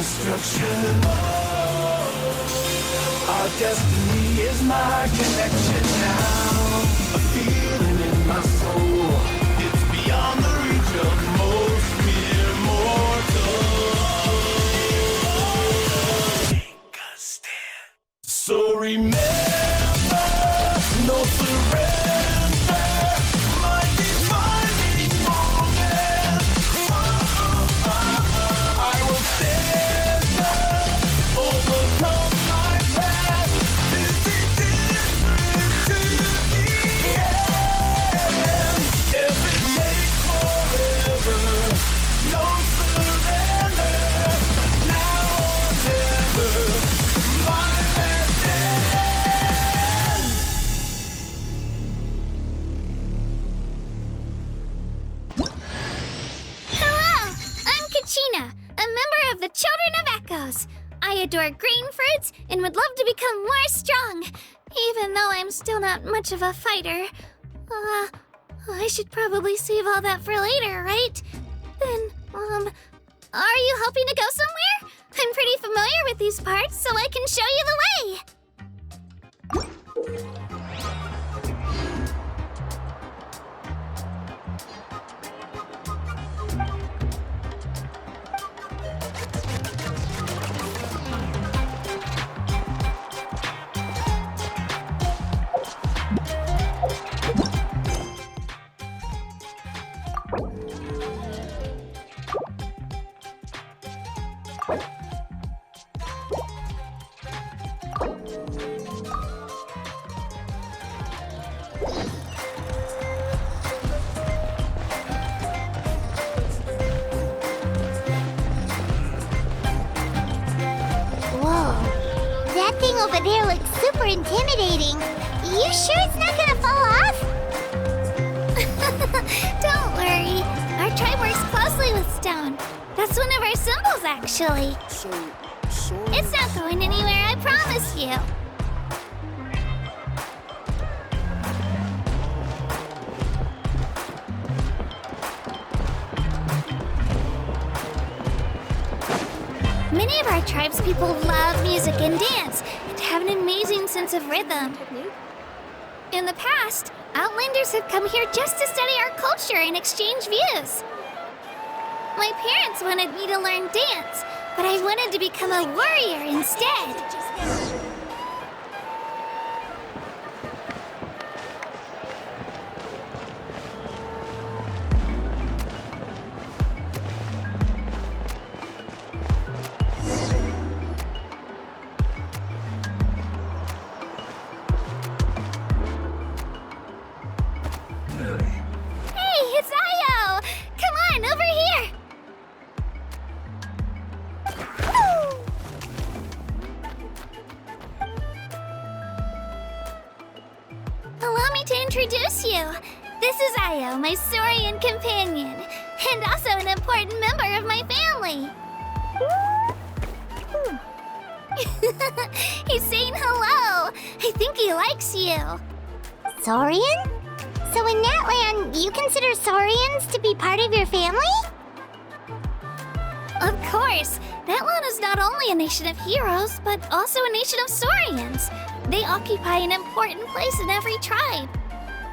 destruction. Our destiny is my connection now. A feeling in my soul. It's beyond the reach of most mere mortals. Take a stand. So remember, no surrender. My defining moment. I will stand up, overcome my past. This is different to the end. If it takes forever, no surrender. Now or never, my last stand. Hello! I'm Kachina, a member of the Children of Echoes. I adore green fruits and would love to become more strong, even though I'm still not much of a fighter. I should probably save all that for later, right? Then, are you hoping to go somewhere? I'm pretty familiar with these parts, so I can show you the way. Whoa, that thing over there looks super intimidating. You sure it's not gonna fall off? Don't worry. Our tribe works closely with stone. That's one of our symbols, actually. So It's not going anywhere, I promise you. Many of our tribes people love music and dance and have an amazing sense of rhythm. In the past, Outlanders have come here just to study our culture and exchange views. My parents wanted me to learn dance, but I wanted to become a warrior instead. Hey, it's Io! Come on, over here! Allow me to introduce you. This is Io, my Saurian companion, and also an important member of my family. He's saying hello. I think he likes you. Saurian? So in that land, you consider Saurians to be part of your family? Of course, that land is not only a nation of heroes, but also a nation of Saurians. They occupy an important place in every tribe.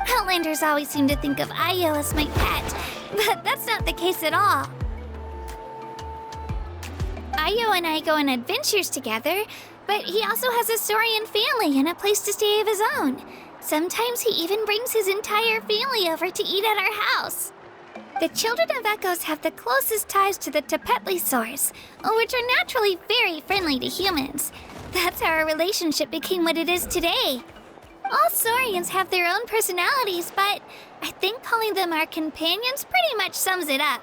Outlanders always seem to think of Io as my pet, but that's not the case at all. Io and I go on adventures together, but he also has a Saurian family and a place to stay of his own. Sometimes he even brings his entire family over to eat at our house. The Children of Echoes have the closest ties to the Tepetlisaurs, which are naturally very friendly to humans. That's how our relationship became what it is today. All Saurians have their own personalities, but I think calling them our companions pretty much sums it up.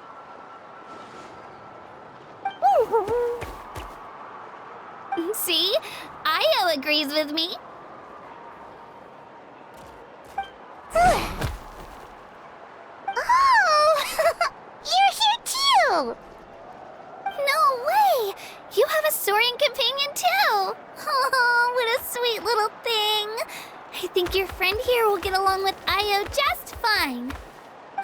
See? Io agrees with me. Oh! You're here too! No way! You have a Saurian companion too! Oh, what a sweet little thing! I think your friend here will get along with Io just fine.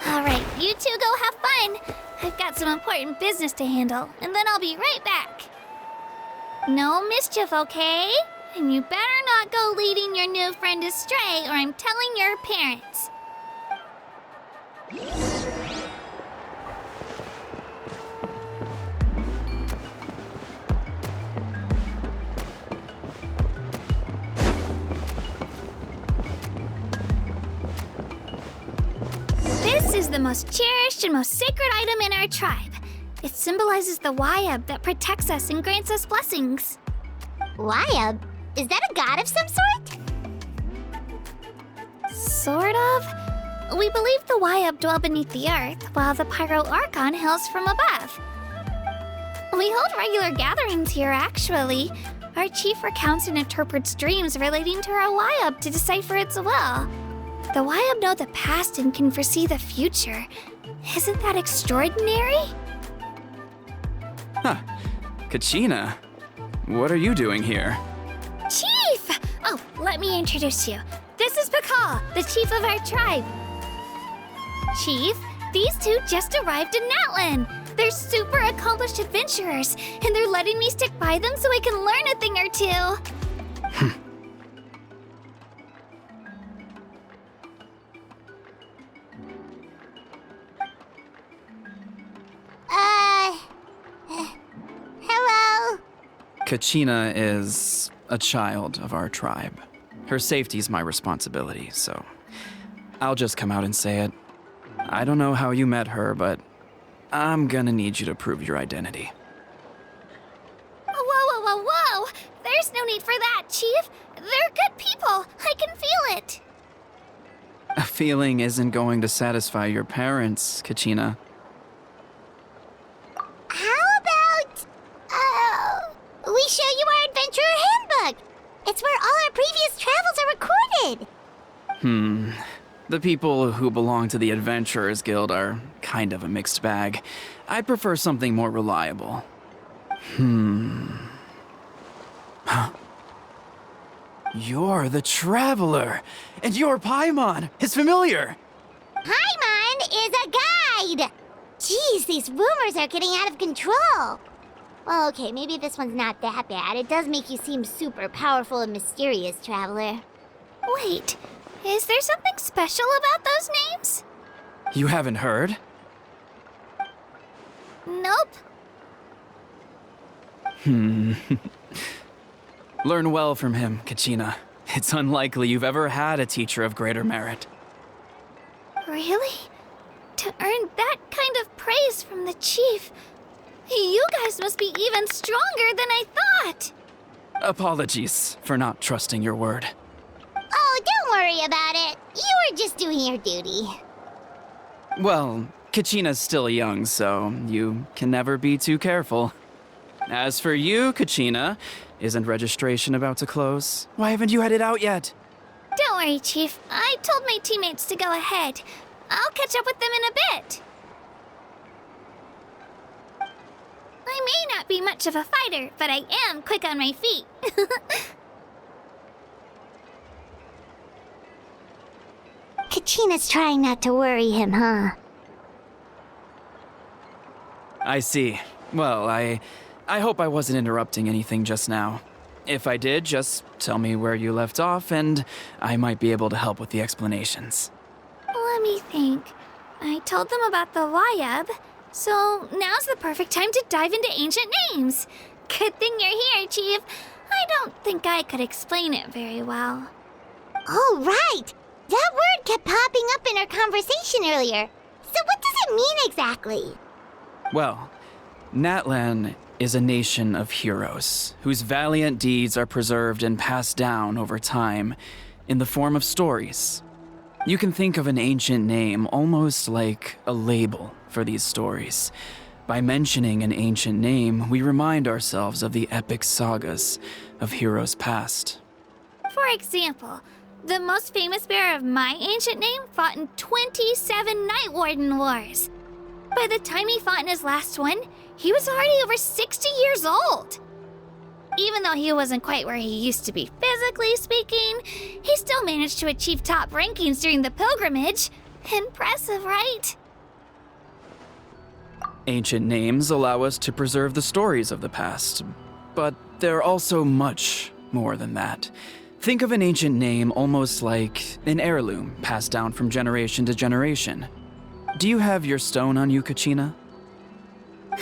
Alright, you two go have fun. I've got some important business to handle, and then I'll be right back. No mischief, okay? And you better not go leading your new friend astray, or I'm telling your parents. This is the most cherished and most sacred item in our tribe. It symbolizes the Wayab that protects us and grants us blessings. Wayab? Is that a god of some sort? Sort of. We believe the Wayab dwell beneath the earth, while the Pyro Archon hails from above. We hold regular gatherings here, actually. Our chief recounts and interprets dreams relating to our Wayab to decipher its will. The Wayab know the past and can foresee the future. Isn't that extraordinary? Huh. Kachina, what are you doing here? Chief! Oh, let me introduce you. This is Pakal, the chief of our tribe. Chief, these two just arrived in Natlan. They're super accomplished adventurers, and they're letting me stick by them so I can learn a thing or two. Hello? Kachina is a child of our tribe. Her safety's my responsibility, so I'll just come out and say it. I don't know how you met her, but I'm gonna need you to prove your identity. Whoa. There's no need for that, Chief. They're good people. I can feel it. A feeling isn't going to satisfy your parents, Kachina. How about, we show you our adventurer handbook? It's where all our previous travels are recorded. The people who belong to the Adventurers Guild are kind of a mixed bag. I'd prefer something more reliable. You're the Traveler, and you're Paimon, his familiar. Paimon is a guide! Jeez, these rumors are getting out of control. Well, okay, maybe this one's not that bad. It does make you seem super powerful and mysterious, Traveler. Wait, is there something special about those names? You haven't heard? Nope. Learn well from him, Kachina. It's unlikely you've ever had a teacher of greater merit. Really? To earn that kind of praise from the chief, you guys must be even stronger than I thought. Apologies for not trusting your word. Oh, don't worry about it. You were just doing your duty. Well, Kachina's still young, so you can never be too careful. As for you, Kachina, isn't registration about to close? Why haven't you headed out yet? Don't worry, Chief. I told my teammates to go ahead. I'll catch up with them in a bit. I may not be much of a fighter, but I am quick on my feet. Kachina's trying not to worry him, huh? I see. Well, I hope I wasn't interrupting anything just now. If I did, just tell me where you left off, and I might be able to help with the explanations. Let me think. I told them about the Wayab, so now's the perfect time to dive into ancient names. Good thing you're here, Chief. I don't think I could explain it very well. Oh, right! That word kept popping up in our conversation earlier. So what does it mean exactly? Well, Natlan is a nation of heroes whose valiant deeds are preserved and passed down over time in the form of stories. You can think of an ancient name almost like a label for these stories. By mentioning an ancient name, we remind ourselves of the epic sagas of heroes past. For example, the most famous bearer of my ancient name fought in 27 Night Warden Wars. By the time he fought in his last one, he was already over 60 years old. Even though he wasn't quite where he used to be physically speaking, he still managed to achieve top rankings during the pilgrimage. Impressive, right? Ancient names allow us to preserve the stories of the past, But they're also much more than that. Think of an ancient name almost like an heirloom passed down from generation to generation. Do you have your stone on you, Kachina?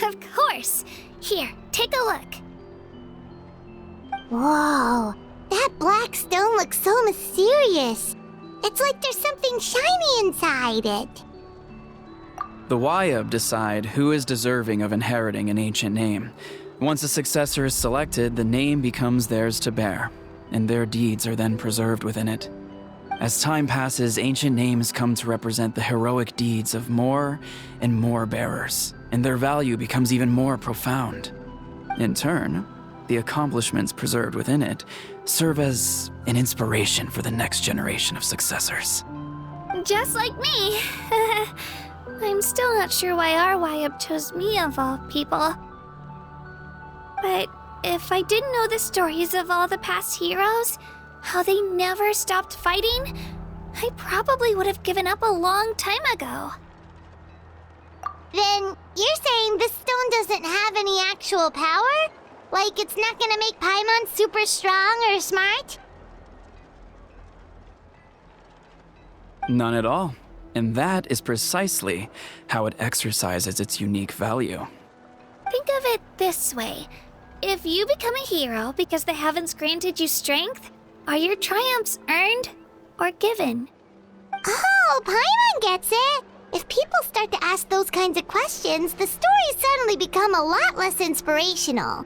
Of course. Here, take a look. Whoa, that black stone looks so mysterious. It's like there's something shiny inside it. The Wayab decide who is deserving of inheriting an ancient name. Once a successor is selected, the name becomes theirs to bear, and their deeds are then preserved within it. As time passes, ancient names come to represent the heroic deeds of more and more bearers, and their value becomes even more profound. In turn, the accomplishments preserved within it serve as an inspiration for the next generation of successors. Just like me. I'm still not sure why our Wayab chose me of all people. But if I didn't know the stories of all the past heroes, how they never stopped fighting, I probably would have given up a long time ago. Then you're saying this stone doesn't have any actual power? Like it's not gonna make Paimon super strong or smart? None at all. And that is precisely how it exercises its unique value. Think of it this way. If you become a hero because the heavens granted you strength, are your triumphs earned or given? Oh, Paimon gets it! If people start to ask those kinds of questions, the stories suddenly become a lot less inspirational.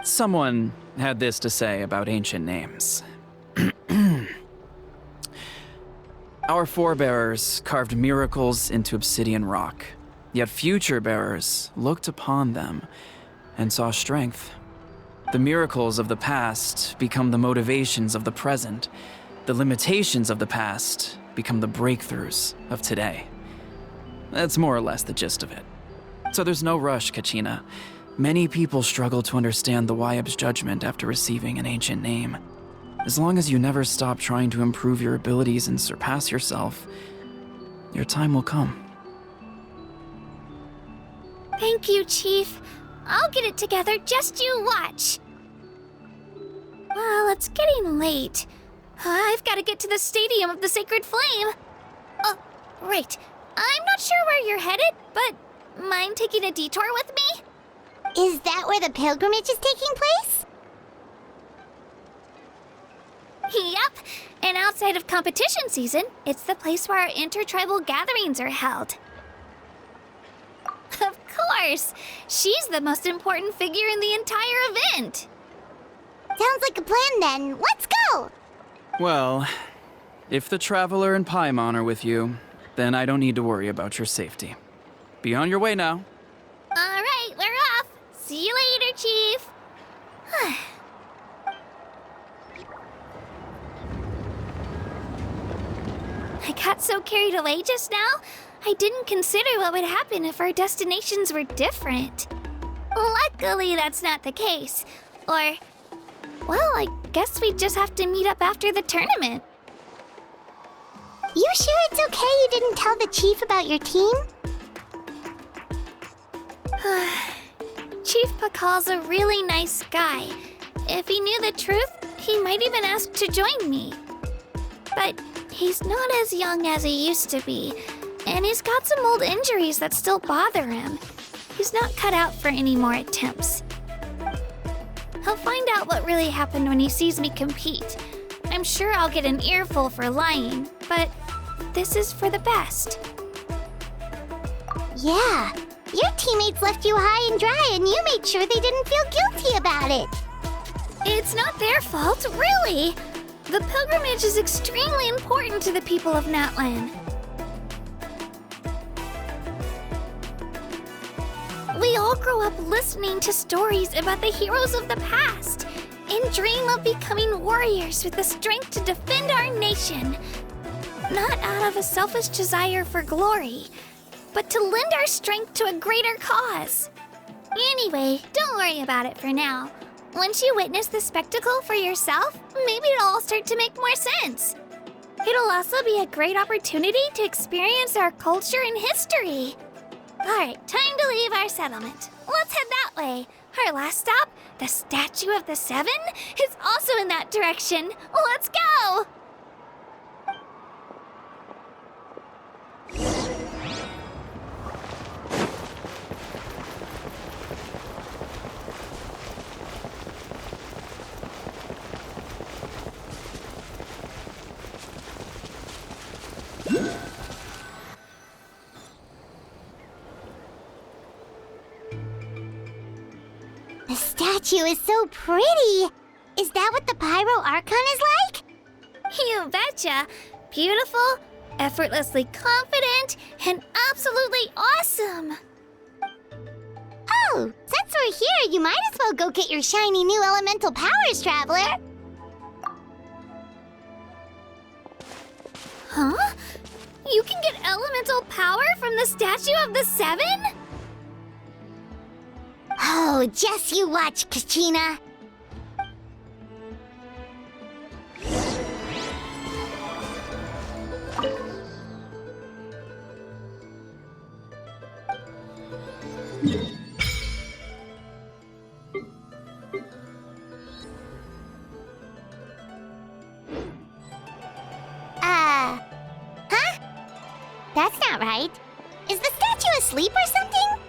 Someone had this to say about ancient names. Our forebears carved miracles into obsidian rock, yet future bearers looked upon them and saw strength. The miracles of the past become the motivations of the present. The limitations of the past become the breakthroughs of today. That's more or less the gist of it. So there's no rush, Kachina. Many people struggle to understand the Wayab's judgment after receiving an ancient name. As long as you never stop trying to improve your abilities and surpass yourself, your time will come. Thank you, Chief. I'll get it together, just you watch. Well, it's getting late. I've got to get to the Stadium of the Sacred Flame. Oh, right. I'm not sure where you're headed, but mind taking a detour with me? Is that where the pilgrimage is taking place? Yep, and outside of competition season, it's the place where our intertribal gatherings are held. Of course! She's the most important figure in the entire event! Sounds like a plan then. Let's go! Well, if the Traveler and Paimon are with you, then I don't need to worry about your safety. Be on your way now. Alright, we're off! See you later, Chief! I got so carried away just now, I didn't consider what would happen if our destinations were different. Luckily, that's not the case. Or, well, I guess we just have to meet up after the tournament. You sure it's okay you didn't tell the chief about your team? Chief Pakal's a really nice guy. If he knew the truth, he might even ask to join me. But he's not as young as he used to be, and he's got some old injuries that still bother him. He's not cut out for any more attempts. He'll find out what really happened when he sees me compete. I'm sure I'll get an earful for lying, but this is for the best. Yeah, your teammates left you high and dry and you made sure they didn't feel guilty about it. It's not their fault, really. The pilgrimage is extremely important to the people of Natlan. We all grow up listening to stories about the heroes of the past and dream of becoming warriors with the strength to defend our nation. Not out of a selfish desire for glory, but to lend our strength to a greater cause. Anyway, don't worry about it for now. Once you witness the spectacle for yourself, maybe it'll all start to make more sense. It'll also be a great opportunity to experience our culture and history. Alright, time to leave our settlement. Let's head that way. Our last stop, the Statue of the Seven, is also in that direction. Let's go! The statue is so pretty. Is that what the Pyro Archon is like? You betcha. Beautiful, effortlessly confident, and absolutely awesome. Oh, since we're here, you might as well go get your shiny new elemental powers, Traveler. Huh? You can get elemental power from the Statue of the Seven? Oh, just you watch, Kachina. Huh? That's not right. Is the statue asleep or something?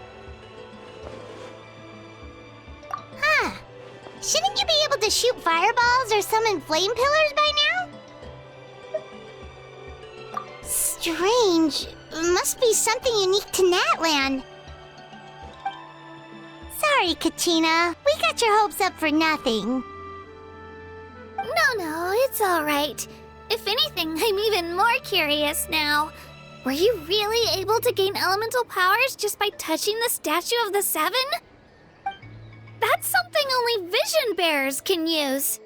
Huh. Shouldn't you be able to shoot fireballs or summon flame pillars by now? Strange. Must be something unique to Natlan. Sorry, Kachina. We got your hopes up for nothing. No, it's all right. If anything, I'm even more curious now. Were you really able to gain elemental powers just by touching the Statue of the Seven? That's something only vision bearers can use.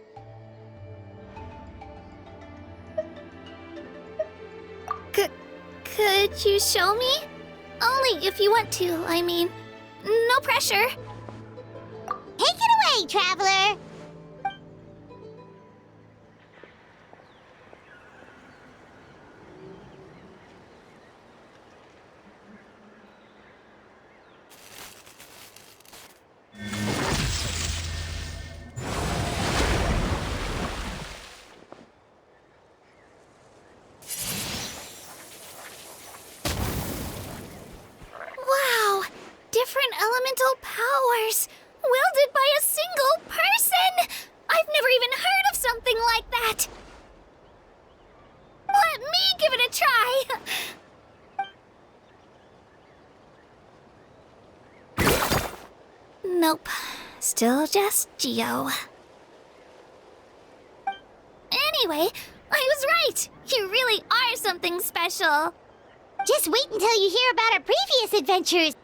Could you show me? Only if you want to, I mean. No pressure. Take it away, Traveler! Wow! Different elemental powers! Wielded by a single person! I've never even heard of something like that! Let me give it a try! Nope. Still just Geo. Anyway, I was right! You really are something special! Just wait until you hear about our previous adventures.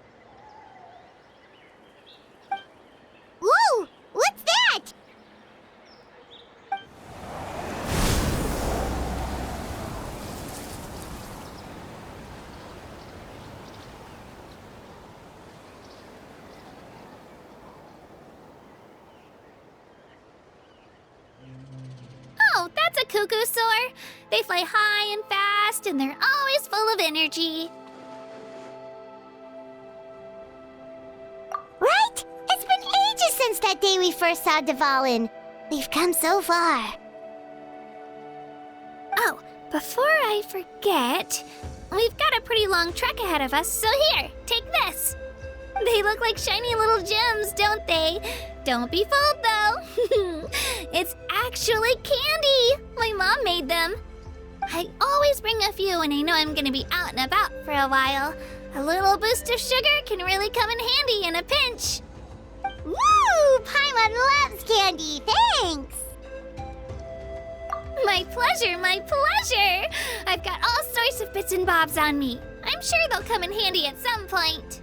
Whoa! What's that? Oh, that's a cuckoo soar. They fly high and fast, and they're always full of energy. Right? It's been ages since that day we first saw Dvalin. We've come so far. Oh, before I forget, we've got a pretty long trek ahead of us, so here, take this. They look like shiny little gems, don't they? Don't be fooled, though. It's actually candy. My mom made them. I always bring a few when I know I'm gonna be out and about for a while. A little boost of sugar can really come in handy in a pinch. Woo! Paimon loves candy. Thanks. My pleasure, my pleasure. I've got all sorts of bits and bobs on me. I'm sure they'll come in handy at some point.